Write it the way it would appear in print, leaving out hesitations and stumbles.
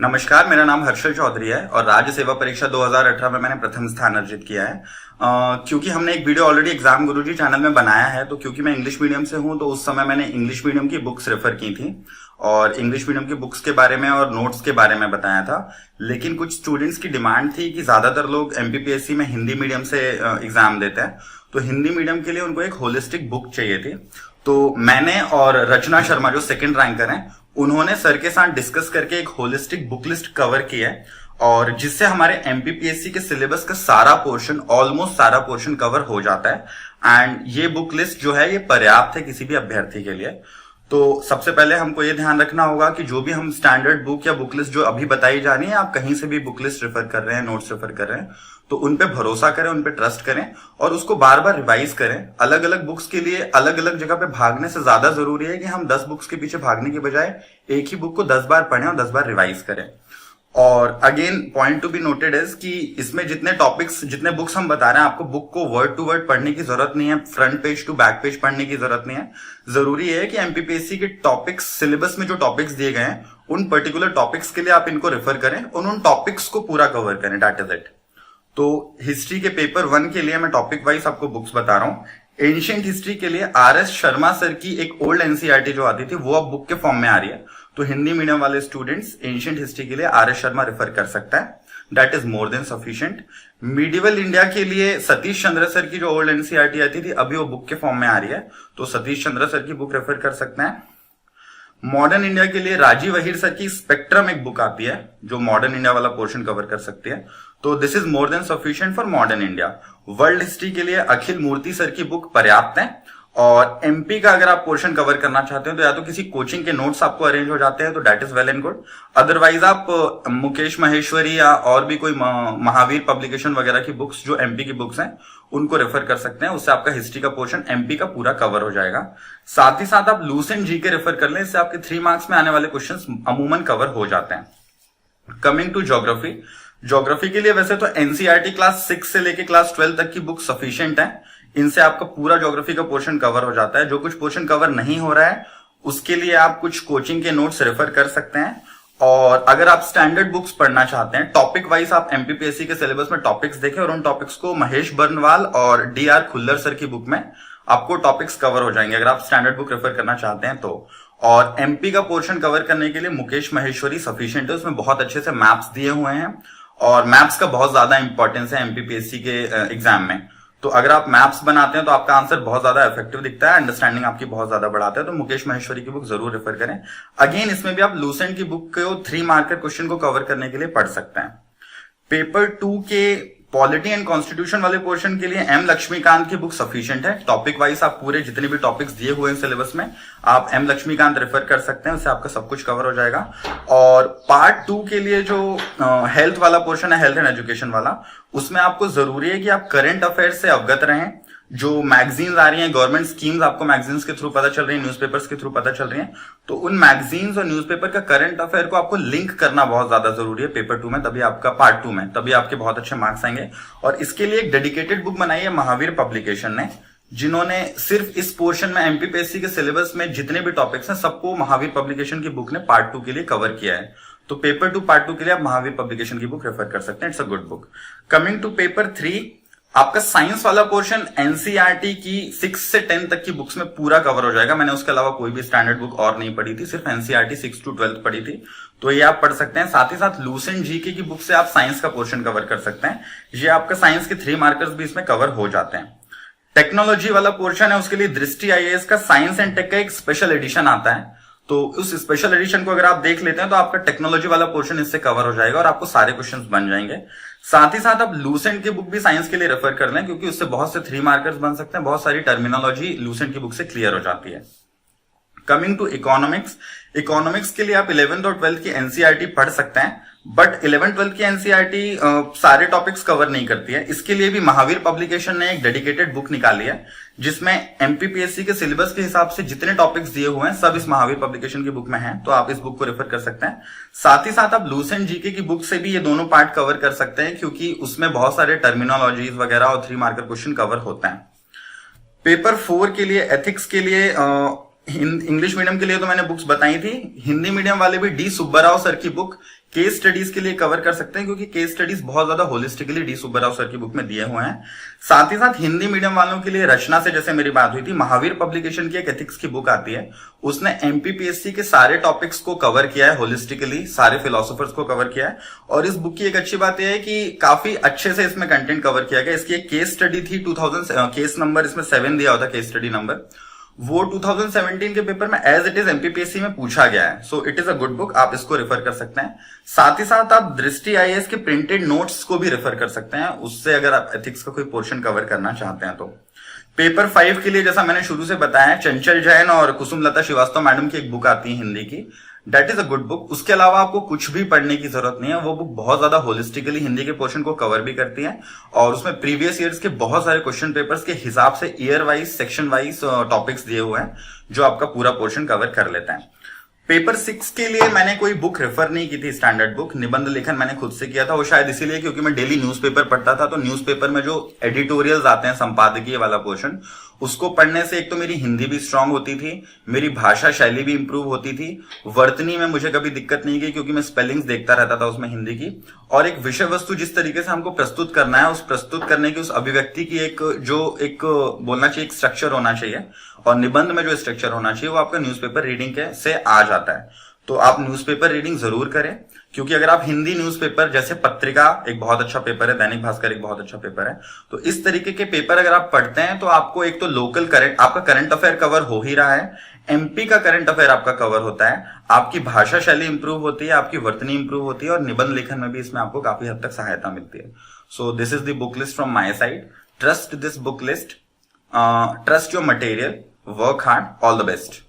नमस्कार, मेरा नाम हर्षल चौधरी है और राज्य सेवा परीक्षा 2018 में मैंने प्रथम स्थान अर्जित किया है। क्योंकि हमने एक वीडियो ऑलरेडी एग्जाम गुरुजी चैनल में बनाया है, तो क्योंकि मैं इंग्लिश मीडियम से हूं तो उस समय मैंने इंग्लिश मीडियम की बुक्स रेफर की थी और इंग्लिश मीडियम की बुक्स के बारे में और नोट्स के बारे में बताया था। लेकिन कुछ स्टूडेंट्स की डिमांड थी कि ज्यादातर लोग एमपीपीएससी में हिंदी मीडियम से एग्जाम देते हैं, तो हिंदी मीडियम के लिए उनको एक होलिस्टिक बुक चाहिए थी। तो मैंने और रचना शर्मा जो सेकंड रैंकर हैं, उन्होंने सर के साथ डिस्कस करके एक होलिस्टिक बुक लिस्ट कवर की है और जिससे हमारे एमपीपीएससी के सिलेबस का सारा पोर्शन, ऑलमोस्ट सारा पोर्शन कवर हो जाता है। एंड ये बुक लिस्ट जो है ये पर्याप्त है किसी भी अभ्यर्थी के लिए। तो सबसे पहले हमको ये ध्यान रखना होगा कि जो भी हम स्टैंडर्ड बुक या बुक लिस्ट जो अभी बताई जा रही है, आप कहीं से भी बुक लिस्ट रेफर कर रहे हैं, नोट्स रेफर कर रहे हैं, तो उन पे भरोसा करें, उन पे ट्रस्ट करें और उसको बार बार रिवाइज करें। अलग अलग बुक्स के लिए अलग अलग जगह पे भागने से ज्यादा जरूरी है कि हम 10 बुक्स के पीछे भागने के बजाय एक ही बुक को 10 बार पढ़ें और 10 बार रिवाइज करें। और again point to be noted is कि इसमें जितने टॉपिक्स, जितने बुक्स हम बता रहे हैं, आपको बुक को वर्ड टू वर्ड पढ़ने की जरूरत नहीं है, front page to back page पढ़ने की जरूरत नहीं है। जरूरी है कि एमपीपीएससी के टॉपिक्स, सिलेबस में जो टॉपिक्स दिए गए हैं, उन पर्टिकुलर टॉपिक्स के लिए आप इनको रेफर करें और उन टॉपिक्स को पूरा कवर करें। That is it. तो हिस्ट्री के पेपर 1 के लिए मैं टॉपिक वाइज आपको बुक्स बता रहा हूं। एंशिएंट हिस्ट्री के लिए आर.एस. शर्मा सर की एक ओल्ड एनसीईआरटी जो आती थी वो अब बुक के फॉर्म में आ रही है, तो हिंदी मीडियम वाले स्टूडेंट्स एंशिएंट हिस्ट्री के लिए आर.एस. शर्मा रेफर कर सकता है। That is more than sufficient. Medieval India के लिए सतीश चंद्र सर की जो ओल्ड एनसीईआरटी आती थी, अभी वो बुक के फॉर्म में आ रही है, तो सतीश चंद्र सर की बुक रेफर कर सकते हैं। मॉडर्न इंडिया के लिए राजीव अहिर सर की स्पेक्ट्रम एक बुक आती है जो मॉडर्न इंडिया वाला पोर्शन कवर कर सकती है, तो this is more than sufficient for modern India. World history के लिए अखिल मूर्ति सर की बुक पर्याप्त है। और एमपी का अगर आप पोर्शन कवर करना चाहते हो तो या तो किसी कोचिंग के नोट्स आपको अरेंज हो जाते हैं, तो that is well and good. Otherwise आप मुकेश महेश्वरी या और भी कोई महावीर पब्लिकेशन वगैरह की बुक्स जो एमपी की बुक्स हैं उनको रेफर कर सकते हैं, उससे आपका हिस्ट्री का पोर्शन एमपी का पूरा कवर हो जाएगा। साथ ही साथ आप लूसेंट जीके रेफर कर लें, इससे आपके 3 मार्क्स में आने वाले क्वेश्चन अमूमन कवर हो जाते हैं। कमिंग टू ज्योग्राफी, ज्योग्राफी के लिए वैसे तो एनसीईआरटी क्लास 6 से लेके क्लास 12 तक की बुक सफिशिएंट है, इनसे आपका पूरा ज्योग्राफी का पोर्शन कवर हो जाता है। जो कुछ पोर्शन कवर नहीं हो रहा है उसके लिए आप कुछ कोचिंग के नोट्स रेफर कर सकते हैं। और अगर आप स्टैंडर्ड बुक्स पढ़ना चाहते हैं, टॉपिक वाइज आप एमपीपीएससी के सिलेबस में टॉपिक्स देखें और उन टॉपिक्स को महेश बर्नवाल और डी.आर. खुल्लर सर की बुक में आपको टॉपिक्स कवर हो जाएंगे अगर आप स्टैंडर्ड बुक रेफर करना चाहते हैं तो। और एमपी का पोर्शन कवर करने के लिए मुकेश महेश्वरी सफिशिएंट है, उसमें बहुत अच्छे से मैप्स दिए हुए हैं और मैप्स का बहुत ज्यादा इंपॉर्टेंस है एमपीपीएससी के एग्जाम में। तो अगर आप मैप्स बनाते हैं तो आपका आंसर बहुत ज्यादा इफेक्टिव दिखता है, अंडरस्टैंडिंग आपकी बहुत ज्यादा बढ़ाता है, तो मुकेश महेश्वरी की बुक जरूर रेफर करें। अगेन इसमें भी आप लूसेंट की बुक को 3 मार्कर क्वेश्चन को कवर करने के लिए पढ़ सकते हैं। पेपर 2 के पॉलिटी एंड कॉन्स्टिट्यूशन वाले पोर्शन के लिए एम लक्ष्मीकांत की बुक सफिशिएंट है। टॉपिक वाइज आप पूरे जितने भी टॉपिक्स दिए हुए हैं सिलेबस में आप एम लक्ष्मीकांत रेफर कर सकते हैं, उससे आपका सब कुछ कवर हो जाएगा। और पार्ट 2 के लिए जो हेल्थ वाला पोर्शन है, हेल्थ एंड एजुकेशन वाला, उसमें आपको जरूरी है कि आप करंट अफेयर्स से अवगत रहें। जो मैगजीन्स आ रही हैं, गवर्नमेंट स्कीम्स आपको मैगजीन्स के थ्रू पता चल रही है, न्यूज़पेपर्स के थ्रू पता चल रही हैं, तो उन मैगजीन्स और न्यूज़पेपर का करंट अफेयर को आपको लिंक करना बहुत ज्यादा जरूरी है पेपर 2 में, तभी आपका पार्ट 2 में, तभी आपके बहुत अच्छे मार्क्स आएंगे। और इसके लिए एक डेडिकेटेड बुक बनाई है महावीर पब्लिकेशन ने, जिन्होंने सिर्फ इस पोर्शन में एमपीपीएससी के सिलेबस में जितने भी टॉपिक्स हैं सबको महावीर पब्लिकेशन की बुक ने पार्ट 2 के लिए कवर किया है। तो पेपर 2 पार्ट 2 के लिए आप महावीर पब्लिकेशन की बुक रेफर कर सकते हैं, it's a good book. Coming to paper 3, आपका साइंस वाला पोर्शन एनसीईआरटी की 6 से 10 तक की बुक्स में पूरा कवर हो जाएगा। मैंने उसके अलावा कोई भी स्टैंडर्ड बुक और नहीं पढ़ी थी, सिर्फ एनसीईआरटी 6 to 12 पढ़ी थी, तो ये आप पढ़ सकते हैं। साथ ही साथ लूसेंट जीके की बुक से आप साइंस का पोर्शन कवर कर सकते हैं, ये आपका साइंस के 3 मार्कर्स भी इसमें कवर हो जाते हैं। टेक्नोलॉजी वाला पोर्शन है, उसके लिए दृष्टि आईएएस का साइंस एंड टेक का एक स्पेशल एडिशन आता है, तो उस स्पेशल एडिशन को अगर आप देख लेते हैं तो आपका टेक्नोलॉजी वाला पोर्शन इससे कवर हो जाएगा और आपको सारे क्वेश्चंस बन जाएंगे। साथ ही साथ आप लूसेंट की बुक भी साइंस के लिए रेफर कर लें, क्योंकि उससे बहुत से 3 मार्कर्स बन सकते हैं, बहुत सारी टर्मिनोलॉजी लूसेंट की बुक से क्लियर हो जाती है। कमिंग टू इकोनॉमिक्स, इकोनॉमिक्स के लिए आप 11th और 12th की एनसीईआरटी पढ़ सकते हैं, बट 11th 12th की एनसीईआरटी सारे टॉपिक्स कवर नहीं करती है। इसके लिए भी महावीर पब्लिकेशन ने एक डेडिकेटेड बुक निकाली है, जिसमें एमपीपीएससी के सिलेबस के हिसाब से जितने टॉपिक्स दिए हुए हैं सब इस महावीर पब्लिकेशन की बुक में हैं, तो आप इस बुक को रेफर कर सकते हैं। साथ ही साथ आप लूसेंट जीके की बुक से भी ये दोनों पार्ट कवर कर सकते हैं, क्योंकि उसमें बहुत सारे टर्मिनोलॉजीज वगैरह और 3 मार्कर क्वेश्चन कवर होते हैं। पेपर 4 के लिए एथिक्स के लिए इंग्लिश मीडियम के लिए तो मैंने बुक्स बताई थी। हिंदी मीडियम वाले भी डी सुब्बाराव सर की बुक केस स्टडीज के लिए कवर कर सकते हैं, क्योंकि केस स्टडीज बहुत ज्यादा होलिस्टिकली डी सुब्बाराव सर की बुक में दिए हुए हैं। साथ ही साथ हिंदी मीडियम वालों के लिए रचना से जैसे मेरी बात हुई थी, महावीर पब्लिकेशन की एक एथिक्स की बुक आती है, उसने एमपीपीएससी के सारे टॉपिक्स को कवर किया है होलिस्टिकली, सारे फिलोसोफर्स को कवर किया है। और इस बुक की एक अच्छी बात यह है कि काफी अच्छे से इसमें कंटेंट कवर किया गया। इसकी एक केस स्टडी थी 2000, केस नंबर इसमें 7 दिया होता केस स्टडी नंबर, वो 2017 के पेपर में एज इट इज एमपीपीएससी में पूछा गया है। So it is a good book, आप इसको रेफर कर सकते हैं। साथ ही साथ आप दृष्टि आईएएस के प्रिंटेड नोट्स को भी रेफर कर सकते हैं, उससे अगर आप एथिक्स का कोई पोर्शन कवर करना चाहते हैं तो। पेपर 5 के लिए जैसा मैंने शुरू से बताया, चंचल जैन और कुसुमलता श्रीवास्तव मैडम की एक बुक आती है हिंदी की, that is a good book. उसके अलावा आपको कुछ भी पढ़ने की जरूरत नहीं है, वो बुक बहुत ज्यादा होलिस्टिकली हिंदी के पोर्शन को कवर भी करती है, और उसमें प्रीवियस ईयर्स के बहुत सारे क्वेश्चन पेपर्स के हिसाब से year wise, section wise topics दिए हुए हैं, जो आपका पूरा पोर्शन कवर कर लेता है। पेपर 6 के लिए मैंने कोई बुक रेफर नहीं की थी, स्टैंडर्ड बुक। निबंध लेखन मैंने खुद से किया था, वो शायद इसीलिए क्योंकि मैं डेली न्यूज़पेपर पढ़ता था, तो न्यूज़पेपर में जो एडिटोरियल्स आते हैं, संपादकीय वाला पोर्शन, उसको पढ़ने से एक तो मेरी हिंदी भी स्ट्रांग होती थी, मेरी भाषा शैली भी इंप्रूव होती थी, वर्तनी में मुझे कभी दिक्कत नहीं गई क्योंकि मैं स्पेलिंग्स देखता रहता था उसमें हिंदी की, और एक विषय वस्तु जिस तरीके से हमको प्रस्तुत करना है, उस प्रस्तुत करने की, उस अभिव्यक्ति की एक बोलना चाहिए, एक स्ट्रक्चर होना चाहिए, और निबंध में जो स्ट्रक्चर होना चाहिए वो आपका न्यूज़पेपर रीडिंग के से आ जाता है। तो आप न्यूज़पेपर रीडिंग जरूर करें, क्योंकि अगर आप हिंदी न्यूज़पेपर, जैसे पत्रिका एक बहुत अच्छा पेपर है, दैनिक भास्कर एक बहुत अच्छा पेपर है, तो इस तरीके के पेपर अगर आप पढ़ते हैं तो आपको एक तो लोकल करंट, आपका करंट अफेयर कवर हो ही रहा है, एमपी का करंट अफेयर आपका कवर होता है, आपकी भाषा शैली इंप्रूव होती है, आपकी वर्तनी इंप्रूव होती है, और निबंध लेखन में भी इसमें आपको काफी हद तक सहायता मिलती है। So this is the book list from my side. Trust this book list, trust your material, work hard, all the best.